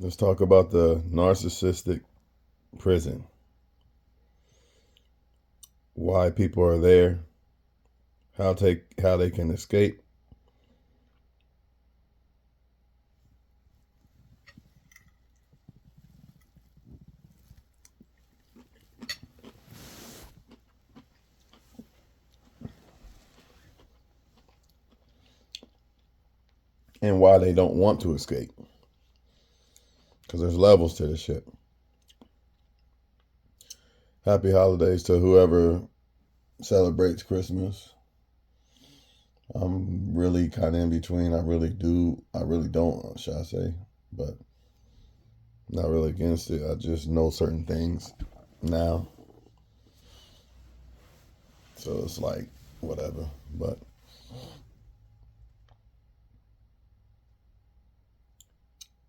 Let's talk about the narcissistic prison. Why people are there, how they can escape. And why they don't want to escape. Because there's levels to this shit. Happy holidays to whoever celebrates Christmas. I'm really kind of in between. I really don't, shall I say. But not really against it. I just know certain things now. So it's like, whatever. But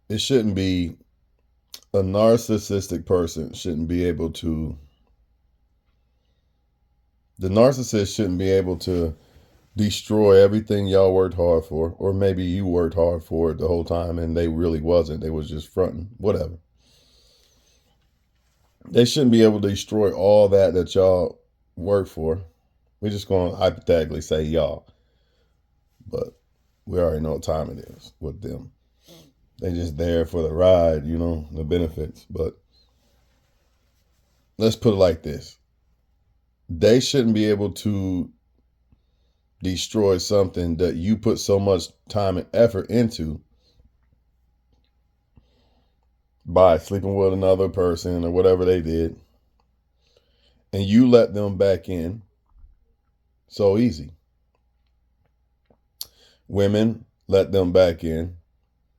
it shouldn't be, a narcissistic person shouldn't be able to, the narcissist shouldn't be able to destroy everything y'all worked hard for, or maybe you worked hard for it the whole time and they really wasn't. They was just fronting, whatever. They shouldn't be able to destroy all that y'all worked for. We're just going to hypothetically say y'all, but we already know what time it is with them. They just there for the ride, the benefits. But let's put it like this. They shouldn't be able to destroy something that you put so much time and effort into by sleeping with another person or whatever they did, and you let them back in so easy. Women let them back in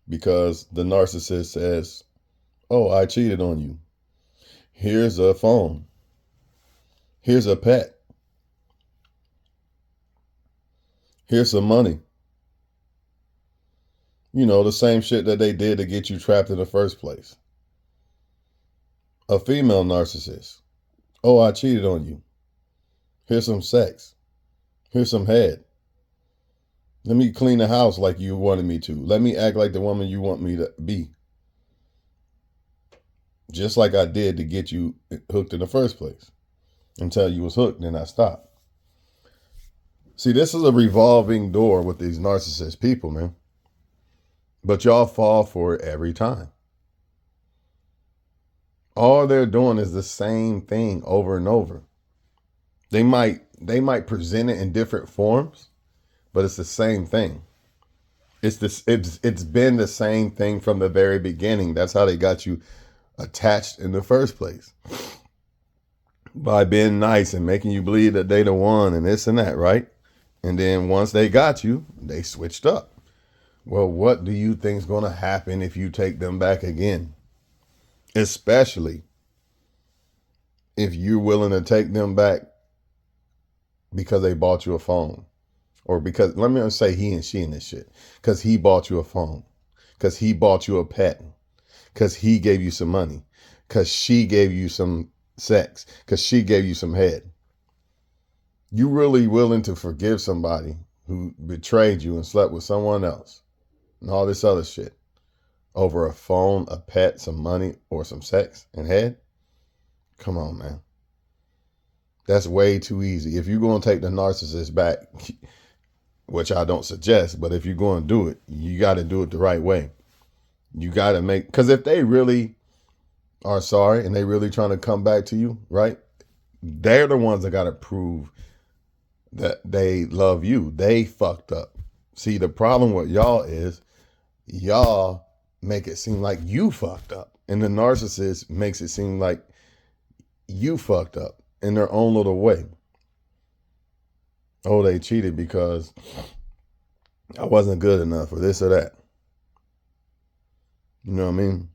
because the narcissist says, oh, I cheated on you. Here's a phone. Here's a pet. Here's some money. The same shit that they did to get you trapped in the first place. A female narcissist. Oh, I cheated on you. Here's some sex. Here's some head. Let me clean the house like you wanted me to. Let me act like the woman you want me to be. Just like I did to get you hooked in the first place. Until you was hooked, then I stopped. See, this is a revolving door with these narcissist people, man. But y'all fall for it every time. All they're doing is the same thing over and over. They might present it in different forms, but it's the same thing. It's been the same thing from the very beginning. That's how they got you attached in the first place. By being nice and making you believe that they the one and this and that, right? And then once they got you, they switched up. Well, what do you think's going to happen if you take them back again? Especially if you're willing to take them back because they bought you a phone. Or because, let me say he and she in this shit. Because he bought you a phone. Because he bought you a pet. Because he gave you some money. Because she gave you some sex. Because she gave you some head. You really willing to forgive somebody who betrayed you and slept with someone else and all this other shit over a phone, a pet, some money, or some sex and head? Come on, man. That's way too easy. If you're going to take the narcissist back, which I don't suggest, but if you're going to do it, you got to do it the right way. You got to because if they really are sorry and they really trying to come back to you, right? They're the ones that got to prove that they love you. They fucked up. See, the problem with y'all is y'all make it seem like you fucked up. And the narcissist makes it seem like you fucked up in their own little way. Oh, they cheated because I wasn't good enough or this or that. You know what I mean?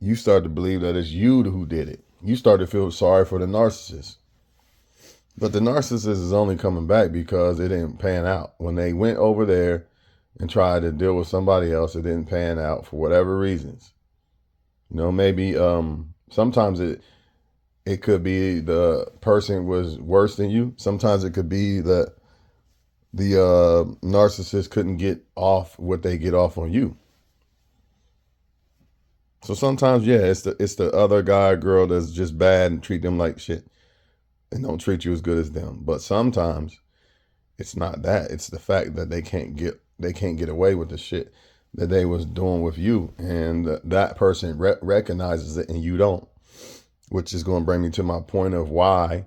You start to believe that it's you who did it. You start to feel sorry for the narcissist. But the narcissist is only coming back because it didn't pan out. When they went over there and tried to deal with somebody else, it didn't pan out for whatever reasons. Maybe sometimes it could be the person was worse than you. Sometimes it could be that the narcissist couldn't get off what they get off on you. So sometimes, yeah, it's the other guy or girl that's just bad and treat them like shit and don't treat you as good as them. But sometimes it's not that. It's the fact that they can't get away with the shit that they was doing with you, and that person recognizes it and you don't. Which is going to bring me to my point of why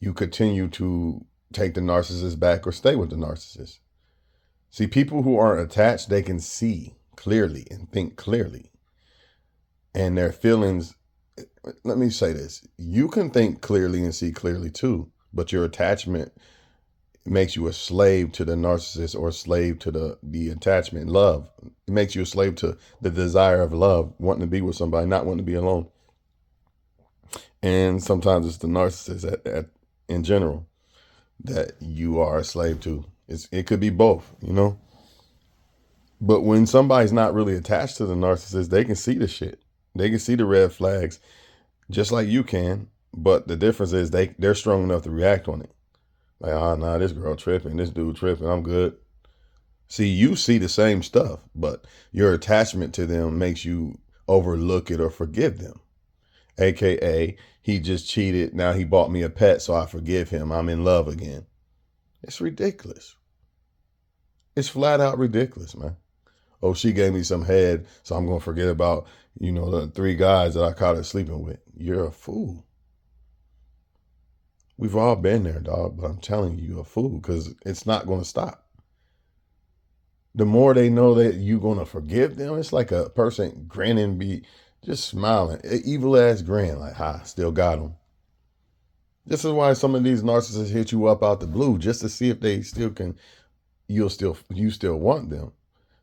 you continue to take the narcissist back or stay with the narcissist. See, people who aren't attached, they can see clearly and think clearly. And their feelings, let me say this, you can think clearly and see clearly too, but your attachment makes you a slave to the narcissist or a slave to the attachment, love. It makes you a slave to the desire of love, wanting to be with somebody, not wanting to be alone. And sometimes it's the narcissist in general that you are a slave to. It could be both, you know? But when somebody's not really attached to the narcissist, they can see the shit. They can see the red flags just like you can. But the difference is they're strong enough to react on it. Like, oh, nah, this girl tripping, this dude tripping, I'm good. See, you see the same stuff, but your attachment to them makes you overlook it or forgive them. AKA, he just cheated. Now he bought me a pet, so I forgive him. I'm in love again. It's ridiculous. It's flat out ridiculous, man. Oh, she gave me some head, so I'm going to forget about, the 3 guys that I caught her sleeping with. You're a fool. We've all been there, dog, but I'm telling you, you're a fool because it's not going to stop. The more they know that you're going to forgive them, it's like a person grinning, just smiling, evil ass grin, like, ha, still got them. This is why some of these narcissists hit you up out the blue just to see if they still can, you still want them.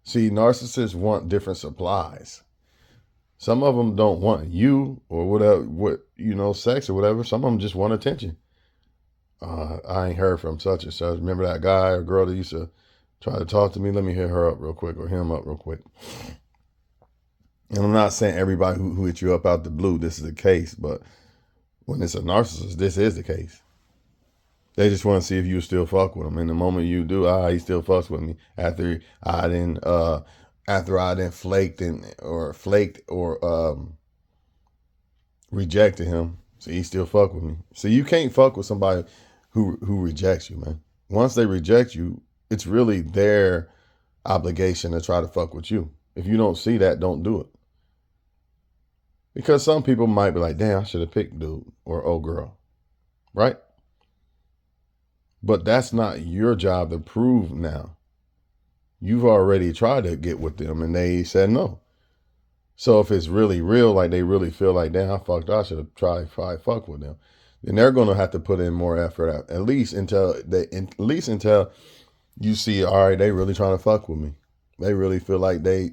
See, narcissists want different supplies. Some of them don't want you or whatever, sex or whatever. Some of them just want attention. I ain't heard from such and such. Remember that guy or girl that used to try to talk to me? Let me hit her up real quick or him up real quick. And I'm not saying everybody who hit you up out the blue, this is the case, but when it's a narcissist, this is the case. They just want to see if you still fuck with them. And the moment you do, he still fucks with me after I didn't flaked or rejected him. So he still fuck with me. So you can't fuck with somebody who rejects you, man. Once they reject you, it's really their obligation to try to fuck with you. If you don't see that, don't do it. Because some people might be like, damn, I should have picked dude or old girl. Right? But that's not your job to prove now. You've already tried to get with them and they said no. So if it's really real, like they really feel like, damn, I should have tried fuck with them, then they're going to have to put in more effort at least until you see, all right, they really trying to fuck with me. They really feel like they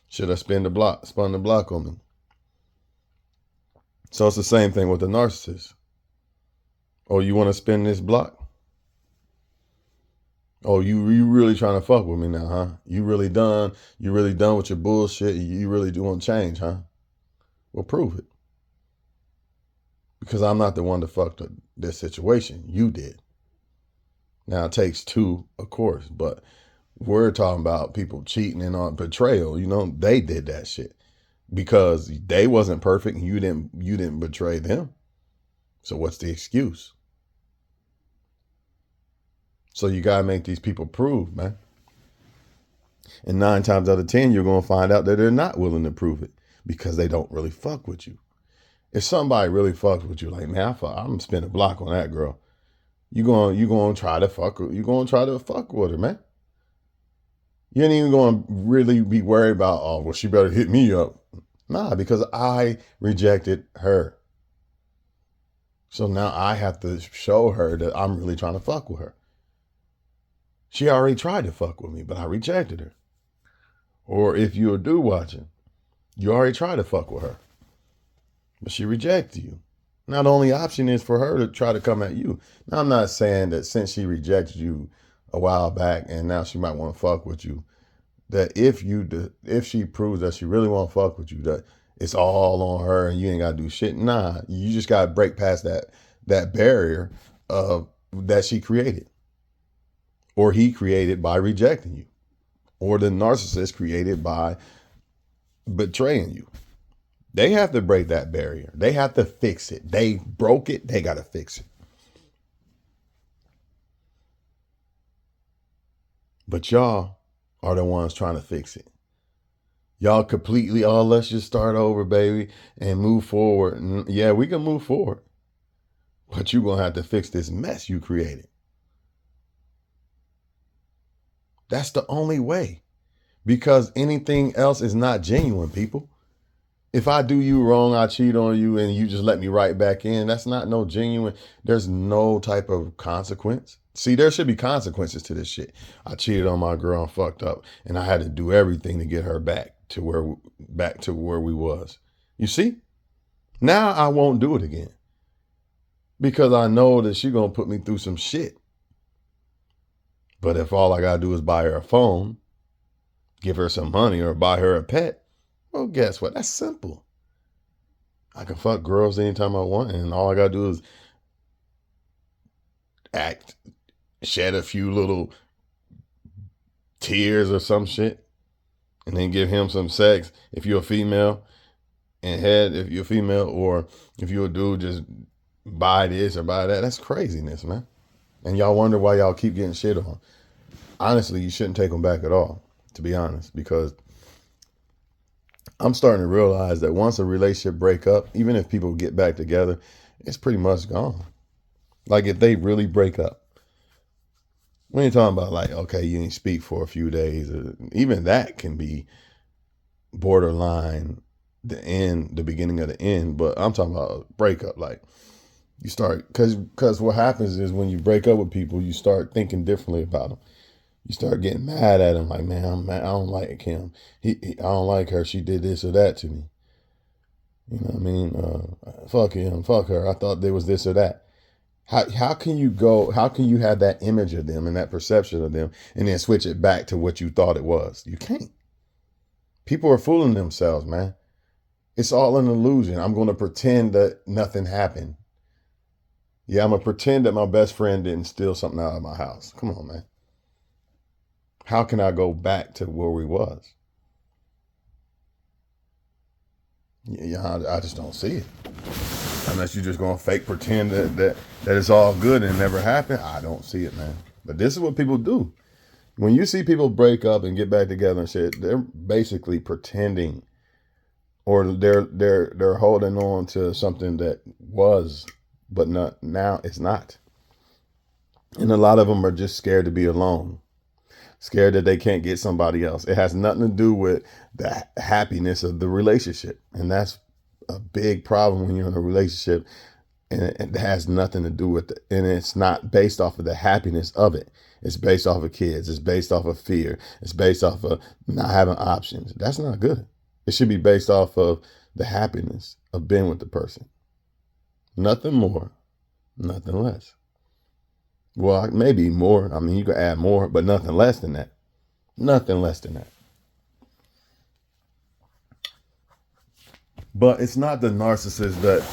should have spun the block on me. So it's the same thing with the narcissist. Oh, you want to spin this block? Oh, you really trying to fuck with me now, huh? You really done with your bullshit? You really do want change, huh? Well, prove it. Because I'm not the one to fuck this situation. You did. Now, it takes 2, of course, but we're talking about people cheating and on betrayal. They did that shit because they wasn't perfect and you didn't betray them. So what's the excuse? So you got to make these people prove, man. And 9 times out of 10, you're going to find out that they're not willing to prove it because they don't really fuck with you. If somebody really fucks with you, like, man, I'm going to spin a block on that girl. You going to try to fuck her. You going to try to fuck with her, man. You ain't even going to really be worried about, oh, well, she better hit me up. Nah, because I rejected her. So now I have to show her that I'm really trying to fuck with her. She already tried to fuck with me, but I rejected her. Or if you're a dude watching, you already tried to fuck with her, but she rejected you. Now the only option is for her to try to come at you. Now I'm not saying that since she rejected you a while back and now she might want to fuck with you, that if she proves that she really want to fuck with you, that it's all on her and you ain't got to do shit. Nah, you just got to break past that barrier that she created. Or he created by rejecting you. Or the narcissist created by betraying you. They have to break that barrier. They have to fix it. They broke it. They got to fix it. But y'all are the ones trying to fix it. Y'all completely, oh, let's just start over, baby, and move forward. Yeah, we can move forward. But you're going to have to fix this mess you created. That's the only way. Because anything else is not genuine, people. If I do you wrong, I cheat on you, and you just let me right back in, that's not no genuine. There's no type of consequence. See, there should be consequences to this shit. I cheated on my girl and fucked up, and I had to do everything to get her back to where we was. You see? Now I won't do it again. Because I know that she's gonna put me through some shit. But if all I gotta do is buy her a phone, give her some money, or buy her a pet, well, guess what? That's simple. I can fuck girls anytime I want, and all I gotta do is shed a few little tears or some shit, and then give him some sex if you're a female, and head if you're a female, or if you're a dude, just buy this or buy that. That's craziness, man. And y'all wonder why y'all keep getting shit on. Honestly, you shouldn't take them back at all, to be honest, because I'm starting to realize that once a relationship break up, even if people get back together, it's pretty much gone. Like if they really break up, we ain't talking about like, okay, you didn't speak for a few days, or even that can be borderline the beginning of the end. But I'm talking about a breakup. Like you start, because what happens is when you break up with people, you start thinking differently about them. You start getting mad at him, like, man, I'm mad. I don't like him. I don't like her. She did this or that to me. You know what I mean? Fuck him, fuck her. I thought there was this or that. How can you have that image of them and that perception of them and then switch it back to what you thought it was? You can't. People are fooling themselves, man. It's all an illusion. I'm going to pretend that nothing happened. Yeah, I'm going to pretend that my best friend didn't steal something out of my house. Come on, man. How can I go back to where we was? Yeah, I just don't see it. Unless you're just going to fake pretend that it's all good and it never happened. I don't see it, man. But this is what people do. When you see people break up and get back together and shit, they're basically pretending, or they're holding on to something that was, but not now it's not. And a lot of them are just scared to be alone. Scared that they can't get somebody else. It has nothing to do with the happiness of the relationship. And that's a big problem when you're in a relationship, and it has nothing to do with it. And it's not based off of the happiness of it. It's based off of kids. It's based off of fear. It's based off of not having options. That's not good. It should be based off of the happiness of being with the person. Nothing more, nothing less. Well, maybe more. I mean, you could add more, but nothing less than that. Nothing less than that. But it's not the narcissist that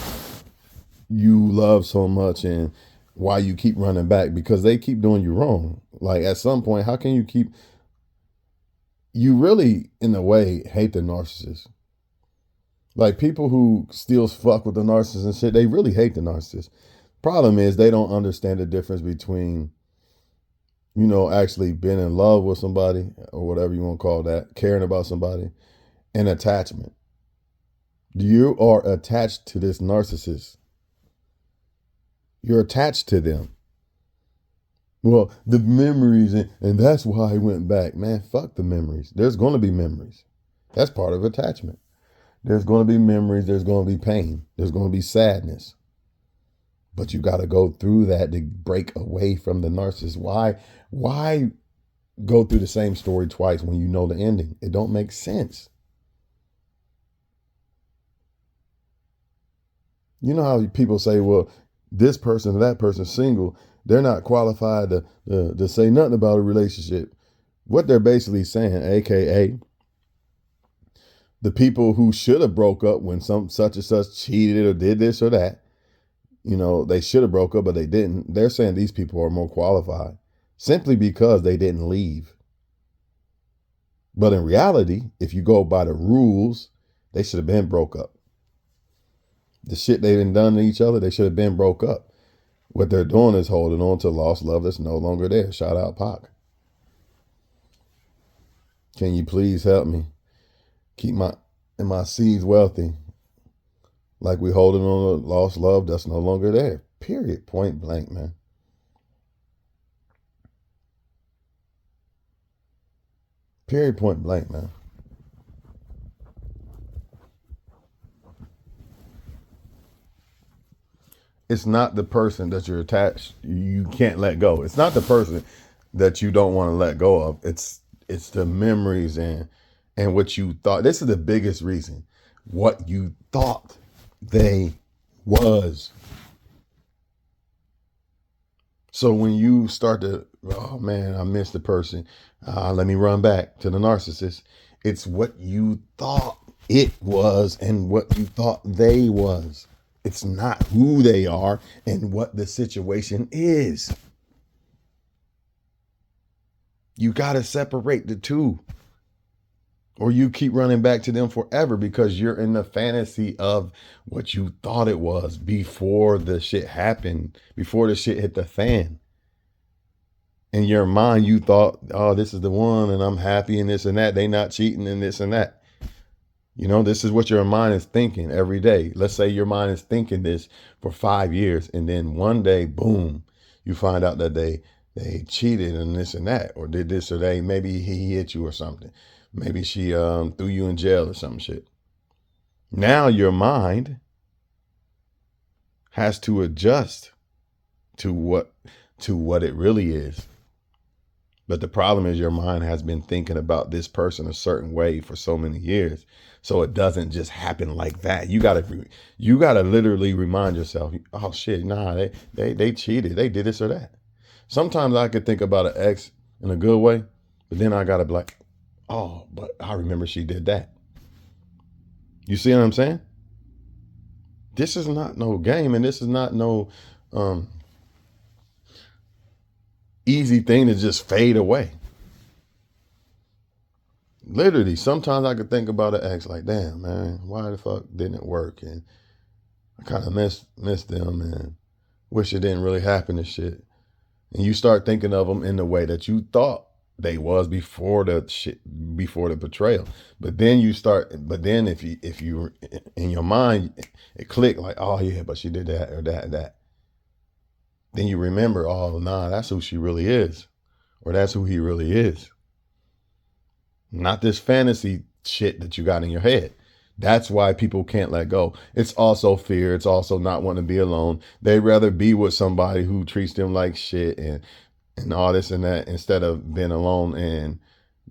you love so much and why you keep running back, because they keep doing you wrong. Like at some point, how can you really, in a way, hate the narcissist. Like people who still fuck with the narcissist and shit, they really hate the narcissist. Problem is they don't understand the difference between, actually being in love with somebody, or whatever you want to call that, caring about somebody, and attachment. You are attached to this narcissist. You're attached to them. Well, the memories, and that's why I went back. Man, fuck the memories. There's going to be memories. That's part of attachment. There's going to be memories. There's going to be pain. There's going to be sadness. But you got to go through that to break away from the narcissist. Why go through the same story twice when you know the ending? It don't make sense. You know how people say, well, this person or that person's single, they're not qualified to say nothing about a relationship. What they're basically saying, AKA, the people who should have broke up when some such and such cheated or did this or that, they should have broke up, but they didn't. They're saying these people are more qualified simply because they didn't leave. But in reality, if you go by the rules, they should have been broke up. The shit they done to each other, they should have been broke up. What they're doing is holding on to lost love that's no longer there. Shout out Pac. Can you please help me keep my seeds wealthy? Like we holding on to lost love that's no longer there. Period. Point blank, man. Period. Point blank, man. It's not the person that you're attached, you can't let go. It's not the person that you don't want to let go of. It's the memories and what you thought. This is the biggest reason. What you thought they was. So when you start to, oh man, I miss the person. Let me run back to the narcissist. It's what you thought it was and what you thought they was. It's not who they are and what the situation is. You got to separate the two, or you keep running back to them forever because you're in the fantasy of what you thought it was before the shit happened, before the shit hit the fan. In your mind, you thought, oh, this is the one and I'm happy and this and that. They not cheating and this and that. You know, this is what your mind is thinking every day. Let's say your mind is thinking this for 5 years. And then one day, boom, you find out that they cheated and this and that, or did this or they, maybe he hit you or something. Maybe she threw you in jail or some shit. Now your mind has to adjust to what it really is. But the problem is your mind has been thinking about this person a certain way for so many years. So it doesn't just happen like that. You gotta literally remind yourself, oh shit, nah, they cheated. They did this or that. Sometimes I could think about an ex in a good way, but then I gotta be like, oh, but I remember she did that. You see what I'm saying? This is not no game, and this is not no easy thing to just fade away. Literally, sometimes I could think about an ex like, damn, man, why the fuck didn't it work? And I kind of miss them and wish it didn't really happen and shit. And you start thinking of them in the way that you thought they was before the betrayal. But then if you in your mind, it clicked like, oh yeah, but she did that or that and that. Then you remember, oh nah, that's who she really is. Or that's who he really is. Not this fantasy shit that you got in your head. That's why people can't let go. It's also fear. It's also not wanting to be alone. They'd rather be with somebody who treats them like shit and all this and that instead of being alone and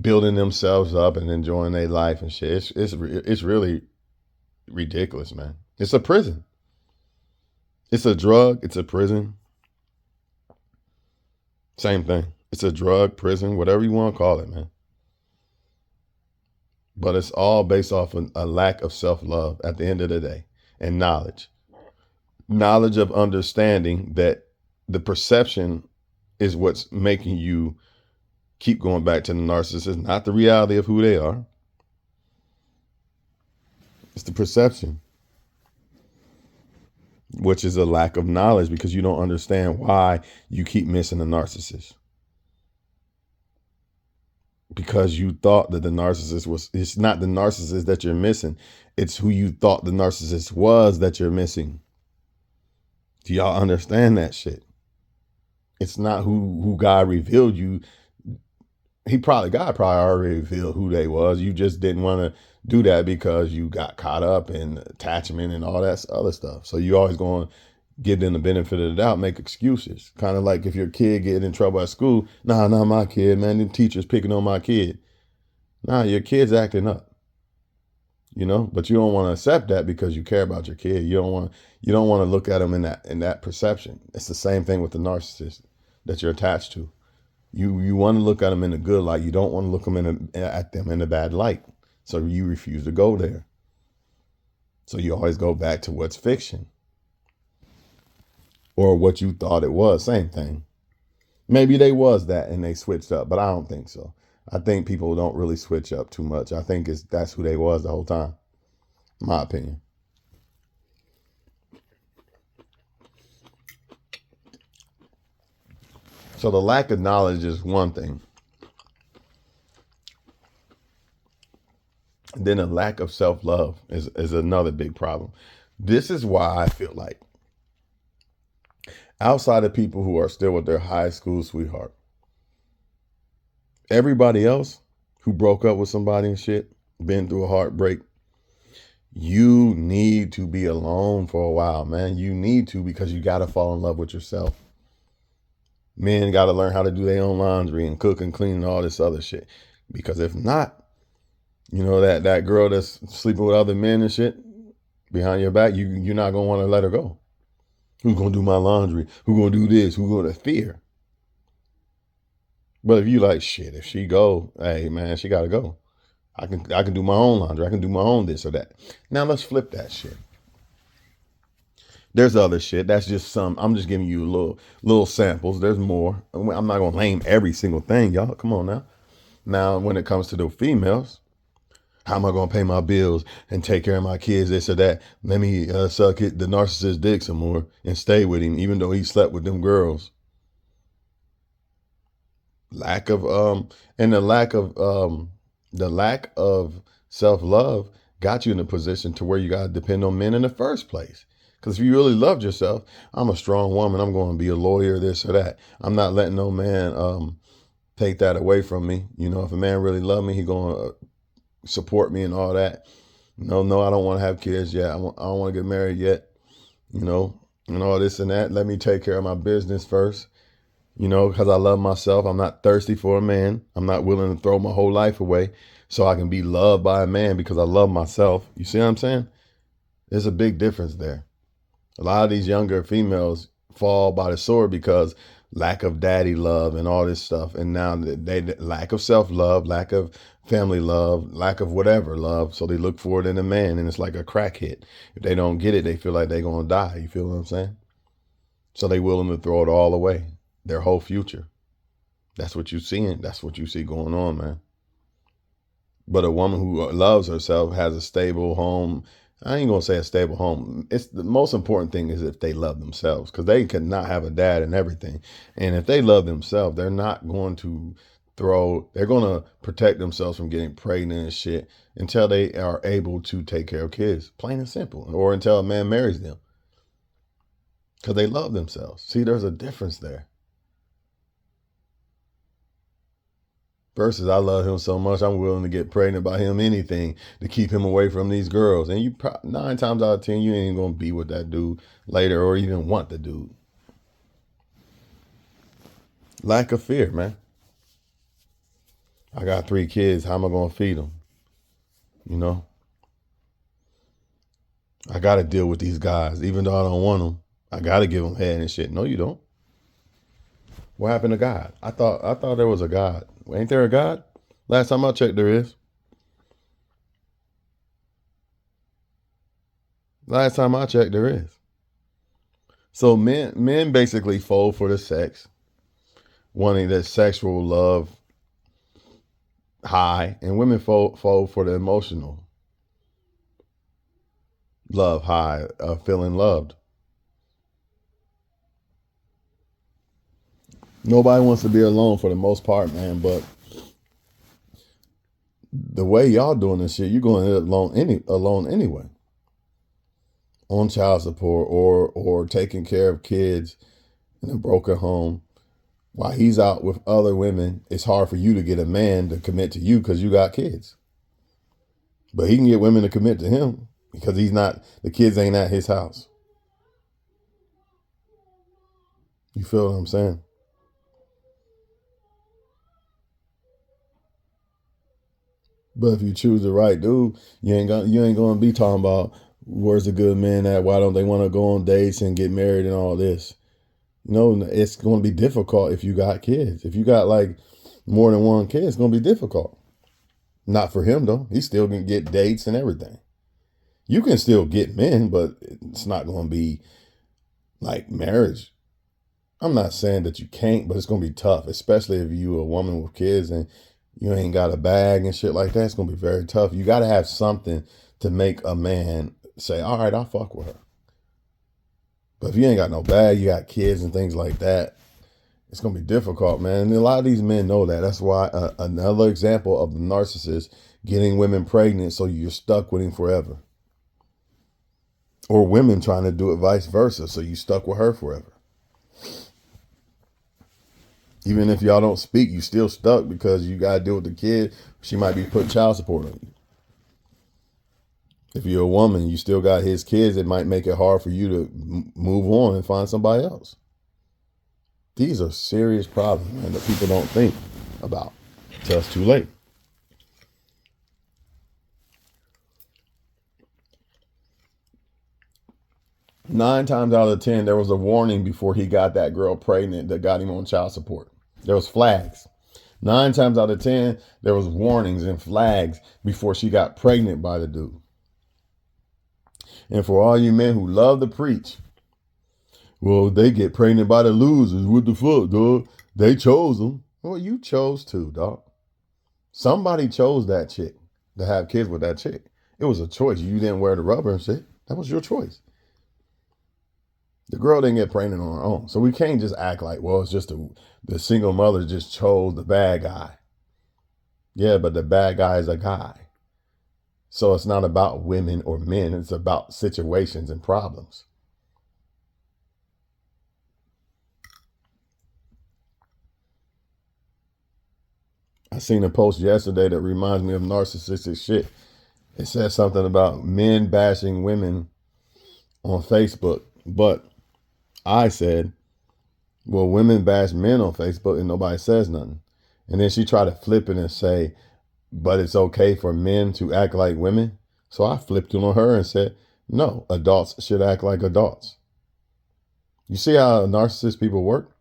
building themselves up and enjoying their life and shit. It's really ridiculous, man. It's a prison. It's a drug. It's a prison. Same thing. It's a drug, prison, whatever you want to call it, man. But it's all based off a lack of self-love at the end of the day, and knowledge. Knowledge of understanding that the perception is what's making you keep going back to the narcissist, not the reality of who they are. It's the perception, which is a lack of knowledge because you don't understand why you keep missing the narcissist. Because you thought that the narcissist was, it's not the narcissist that you're missing. It's who you thought the narcissist was that you're missing. Do y'all understand that shit? It's not who God revealed you. God probably already revealed who they was. You just didn't want to do that because you got caught up in attachment and all that other stuff. So you always going to give them the benefit of the doubt, make excuses. Kind of like if your kid get in trouble at school. Nah, not my kid, man. The teacher's picking on my kid. Nah, your kid's acting up. You know, but you don't want to accept that because you care about your kid. You don't want to look at them in that perception. It's the same thing with the narcissist that you're attached to. You want to look at them in a good light. You don't want to look at them in a bad light. So you refuse to go there. So you always go back to what's fiction. Or what you thought it was. Same thing. Maybe they was that and they switched up, but I don't think so. I think people don't really switch up too much. I think that's who they was the whole time. My opinion. So the lack of knowledge is one thing. Then a lack of self-love is another big problem. This is why I feel like outside of people who are still with their high school sweetheart, everybody else who broke up with somebody and shit, been through a heartbreak, you need to be alone for a while, man. You need to, because you got to fall in love with yourself. Men got to learn how to do their own laundry and cook and clean and all this other shit. Because if not, you know, that girl that's sleeping with other men and shit behind your back, you're not going to want to let her go. Who's going to do my laundry? Who's going to do this? Who's going to fear? But if you like, shit, if she go, hey, man, she got to go. I can do my own laundry. I can do my own this or that. Now let's flip that shit. There's other shit. That's just some. I'm just giving you little samples. There's more. I'm not gonna name every single thing, y'all. Come on now. Now, when it comes to the females, how am I gonna pay my bills and take care of my kids? This or that. Let me suck it, the narcissist dick some more and stay with him, even though he slept with them girls. Lack of and the lack of self-love got you in a position to where you got to depend on men in the first place. Because if you really loved yourself, I'm a strong woman. I'm going to be a lawyer, this or that. I'm not letting no man take that away from me. You know, if a man really love me, he going to support me and all that. No, I don't want to have kids yet. I don't want to get married yet. You know, and all this and that. Let me take care of my business first. You know, because I love myself. I'm not thirsty for a man. I'm not willing to throw my whole life away so I can be loved by a man because I love myself. You see what I'm saying? There's a big difference there. A lot of these younger females fall by the sword because lack of daddy love and all this stuff. And now they lack of self-love, lack of family love, lack of whatever love. So they look for it in a man, and it's like a crack hit. If they don't get it, they feel like they're going to die. You feel what I'm saying? So they willing to throw it all away. Their whole future. That's what you're seeing. That's what you see going on, man. But a woman who loves herself, has a stable home. I ain't going to say a stable home. It's the most important thing is if they love themselves, because they could not have a dad and everything. And if they love themselves, they're not going to they're going to protect themselves from getting pregnant and shit until they are able to take care of kids, plain and simple, or until a man marries them, because they love themselves. See, there's a difference there. Versus, I love him so much, I'm willing to get pregnant by him, anything to keep him away from these girls. And you 9 times out of 10, you ain't gonna be with that dude later or even want the dude. Lack of fear, man. I got 3 kids. How am I gonna feed them? You know, I gotta deal with these guys, even though I don't want them. I gotta give them head and shit. No, you don't. What happened to God? I thought there was a God. Ain't there a God? Last time I checked, there is. Last time I checked, there is. So men basically fold for the sex, wanting that sexual love high, and women fold for the emotional love high, feeling loved. Nobody wants to be alone for the most part, man, but the way y'all doing this shit, you're going to end up alone anyway. On child support or taking care of kids in a broken home. While he's out with other women, it's hard for you to get a man to commit to you because you got kids. But he can get women to commit to him because the kids ain't at his house. You feel what I'm saying? But if you choose the right dude, you ain't gonna be talking about where's a good man at, why don't they want to go on dates and get married and all this. You know, it's going to be difficult if you got kids. If you got like more than one kid, it's going to be difficult. Not for him though. He still can get dates and everything. You can still get men, but it's not going to be like marriage. I'm not saying that you can't, but it's going to be tough, especially if you a woman with kids and you ain't got a bag and shit like that, it's gonna be very tough. You gotta have something to make a man say, all right, I'll fuck with her. But if you ain't got no bag, you got kids and things like that, it's gonna be difficult, man. And a lot of these men know that. That's why another example of the narcissist getting women pregnant so you're stuck with him forever. Or women trying to do it vice versa, so you stuck with her forever. Even if y'all don't speak, you still stuck because you gotta deal with the kid. She might be putting child support on you. If you're a woman, you still got his kids. It might make it hard for you to move on and find somebody else. These are serious problems, man, that people don't think about until it's too late. Nine times out of 10, there was a warning before he got that girl pregnant that got him on child support. There was flags. 9 times out of 10, there was warnings and flags before she got pregnant by the dude. And for all you men who love to preach, well, they get pregnant by the losers. What the fuck, dog? They chose them. Well, you chose to, dog. Somebody chose that chick to have kids with that chick. It was a choice. You didn't wear the rubber and shit. That was your choice. The girl didn't get pregnant on her own. So we can't just act like, well, it's just the single mother just chose the bad guy. Yeah, but the bad guy is a guy. So it's not about women or men. It's about situations and problems. I seen a post yesterday that reminds me of narcissistic shit. It said something about men bashing women on Facebook. But I said, well, women bash men on Facebook and nobody says nothing. And then she tried to flip it and say, but it's okay for men to act like women. So I flipped it on her and said, no, adults should act like adults. You see how narcissist people work?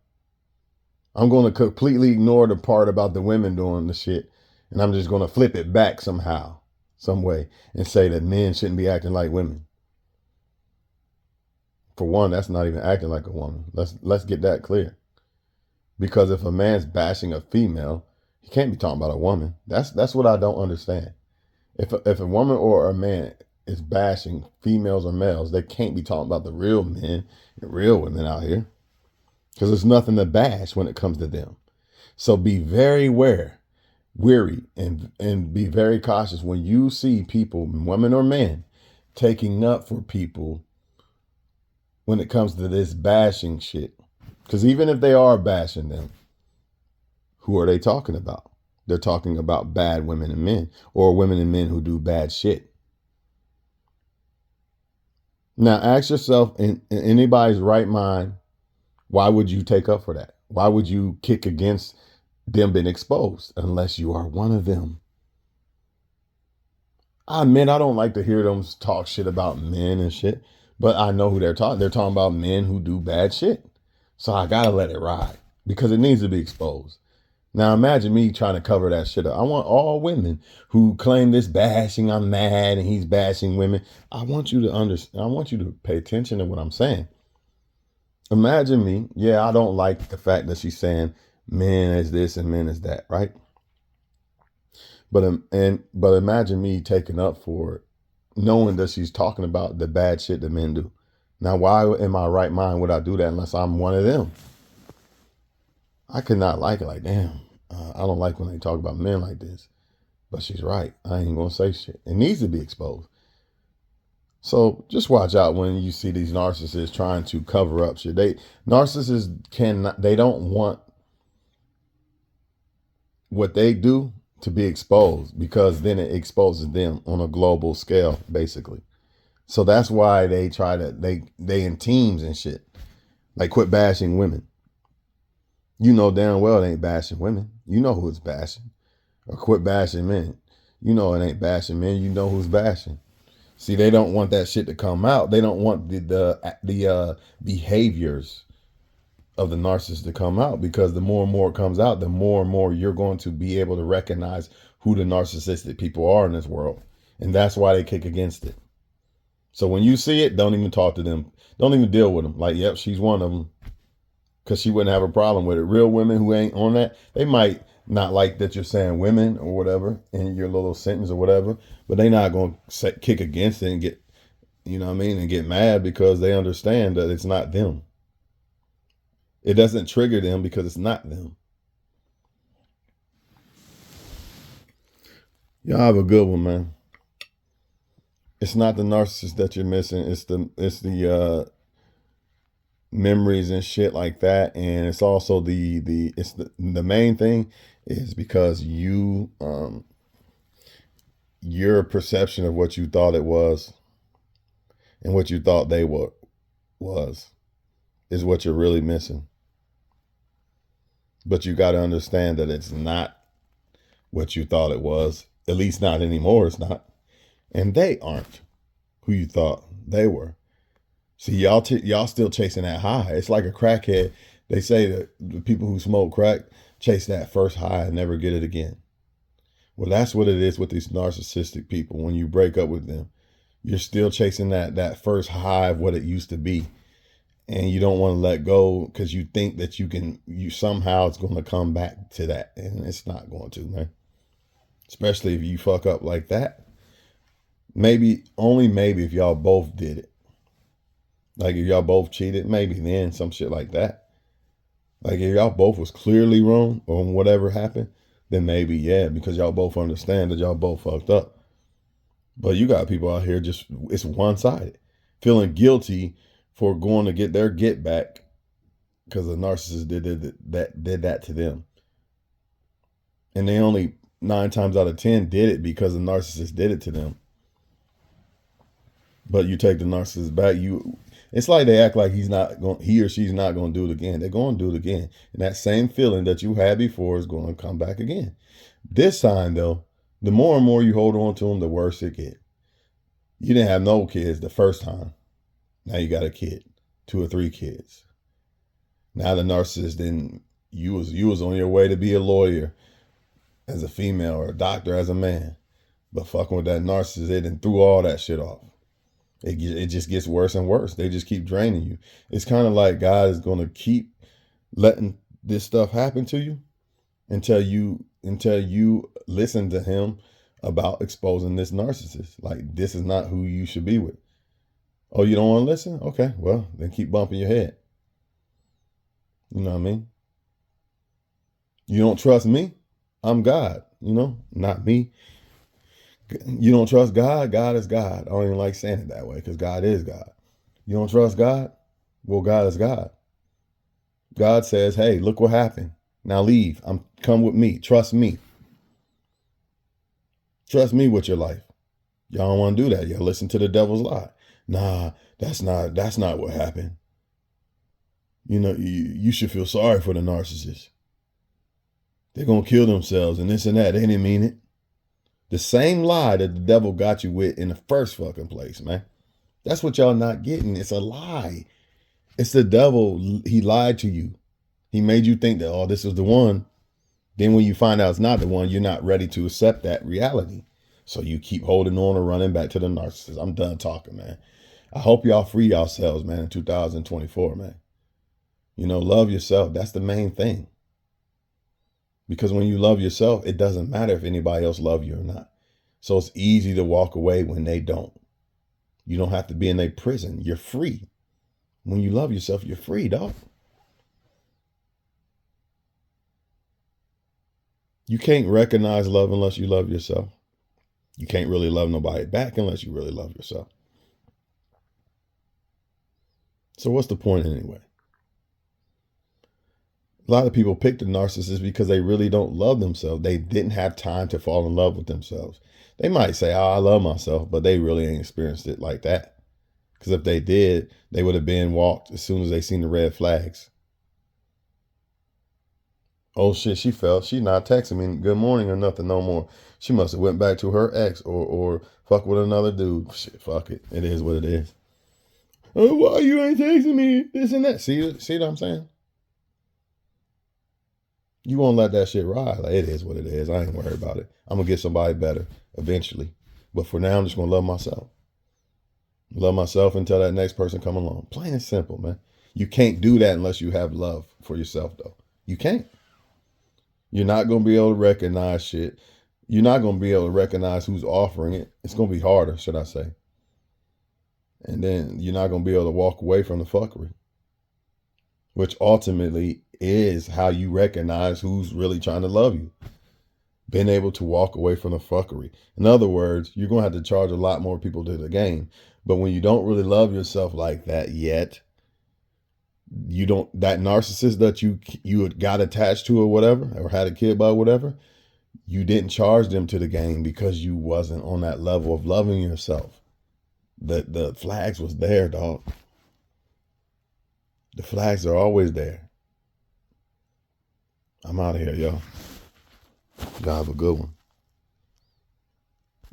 I'm going to completely ignore the part about the women doing the shit. And I'm just going to flip it back somehow, some way, and say that men shouldn't be acting like women. For one, that's not even acting like a woman. Let's get that clear. Because if a man's bashing a female, he can't be talking about a woman. That's what I don't understand. If a woman or a man is bashing females or males, they can't be talking about the real men and real women out here. Because there's nothing to bash when it comes to them. So be very weary, and be very cautious when you see people, women or men, taking up for people when it comes to this bashing shit. Because even if they are bashing them, who are they talking about? They're talking about bad women and men, or women and men who do bad shit. Now ask yourself, in anybody's right mind, why would you take up for that? Why would you kick against them being exposed unless you are one of them? I admit I don't like to hear them talk shit about men and shit, but I know who they're talking. They're talking about men who do bad shit. So I gotta let it ride because it needs to be exposed. Now imagine me trying to cover that shit up. I want all women who claim this bashing, I'm mad and he's bashing women. I want you to understand. I want you to pay attention to what I'm saying. Imagine me. Yeah, I don't like the fact that she's saying men is this and men is that, right? But imagine me taking up for it, knowing that she's talking about the bad shit that men do. Now, why in my right mind would I do that unless I'm one of them? I could not like it. Like, damn, I don't like when they talk about men like this. But she's right. I ain't gonna say shit. It needs to be exposed. So just watch out when you see these narcissists trying to cover up shit. Narcissists they don't want what they do to be exposed, because then it exposes them on a global scale, basically. So that's why they try to, they in teams and shit. Like, quit bashing women. You know damn well it ain't bashing women. You know who it's bashing. Or quit bashing men. You know it ain't bashing men. You know who's bashing. See, they don't want that shit to come out. They don't want the behaviors of the narcissist to come out, because the more and more it comes out, the more and more you're going to be able to recognize who the narcissistic people are in this world. And that's why they kick against it. So when you see it, don't even talk to them. Don't even deal with them. Like, yep, she's one of them. Because she wouldn't have a problem with it. Real women who ain't on that, they might Not like that you're saying women or whatever in your little sentence or whatever, but they not going to kick against it and get, you know what I mean, and get mad because they understand that it's not them. It doesn't trigger them because it's not them. Y'all have a good one, man. It's not the narcissist that you're missing. It's the memories and shit like that, and it's also the main thing is because your perception of what you thought it was and what you thought they was is what you're really missing. But you got to understand that it's not what you thought it was. At least not anymore. It's not, and they aren't who you thought they were. See, y'all still chasing that high. It's like a crackhead. They say that the people who smoke crack chase that first high and never get it again. Well, that's what it is with these narcissistic people. When you break up with them, you're still chasing that first high of what it used to be. And you don't want to let go because you think that you somehow it's going to come back to that. And it's not going to, man. Especially if you fuck up like that. Maybe, only maybe if y'all both did it. Like if y'all both cheated, maybe then some shit like that. Like if y'all both was clearly wrong on whatever happened, then maybe, yeah, because y'all both understand that y'all both fucked up. But you got people out here just, it's one-sided. Feeling guilty for going to get their get back because the narcissist did that to them. And they only 9 times out of 10 did it because the narcissist did it to them. But you take the narcissist back, it's like they act like he or she's not going to do it again. They're going to do it again. And that same feeling that you had before is going to come back again. This time, though, the more and more you hold on to them, the worse it gets. You didn't have no kids the first time. Now you got a kid, 2 or 3 kids. Now the narcissist you was on your way to be a lawyer as a female or a doctor as a man. But fucking with that narcissist, they done threw all that shit off. It just gets worse and worse. They just keep draining you. It's kind of like God is going to keep letting this stuff happen to you until you listen to him about exposing this narcissist. Like, this is not who you should be with. Oh, you don't want to listen? Okay, well, then keep bumping your head. You know what I mean? You don't trust me? I'm God, not me. You don't trust God? God is God. I don't even like saying it that way because God is God. You don't trust God? Well, God is God. God says, hey, look what happened. Now leave. Come with me. Trust me. Trust me with your life. Y'all don't want to do that. Y'all listen to the devil's lie. Nah, that's not what happened. You should feel sorry for the narcissist. They're going to kill themselves and this and that. They didn't mean it. The same lie that the devil got you with in the first fucking place, man. That's what y'all not getting. It's a lie. It's the devil. He lied to you. He made you think that, oh, this is the one. Then when you find out it's not the one, you're not ready to accept that reality. So you keep holding on or running back to the narcissist. I'm done talking, man. I hope y'all free yourselves, man, in 2024, man. Love yourself. That's the main thing. Because when you love yourself, it doesn't matter if anybody else loves you or not. So it's easy to walk away when they don't. You don't have to be in a prison. You're free. When you love yourself, you're free, dog. You can't recognize love unless you love yourself. You can't really love nobody back unless you really love yourself. So what's the point anyway? A lot of people pick the narcissist because they really don't love themselves. They didn't have time to fall in love with themselves. They might say, oh, I love myself, but they really ain't experienced it like that. Because if they did, they would have been walked as soon as they seen the red flags. Oh shit, she fell. She not texting me good morning or nothing no more. She must have went back to her ex or fuck with another dude. Shit, fuck it. It is what it is. Oh, why you ain't texting me? This and that. See what I'm saying? You won't let that shit ride. Like, it is what it is. I ain't worried about it. I'm going to get somebody better eventually. But for now, I'm just going to love myself. Love myself until that next person come along. Plain and simple, man. You can't do that unless you have love for yourself, though. You can't. You're not going to be able to recognize shit. You're not going to be able to recognize who's offering it. It's going to be harder, should I say. And then you're not going to be able to walk away from the fuckery, which ultimately is how you recognize who's really trying to love you. Being able to walk away from the fuckery. In other words, you're going to have to charge a lot more people to the game. But when you don't really love yourself like that yet, you don't, that narcissist that you got attached to or whatever, or had a kid by whatever, you didn't charge them to the game because you wasn't on that level of loving yourself. The flags was there, dog. The flags are always there. I'm out of here, y'all. Y'all have a good one.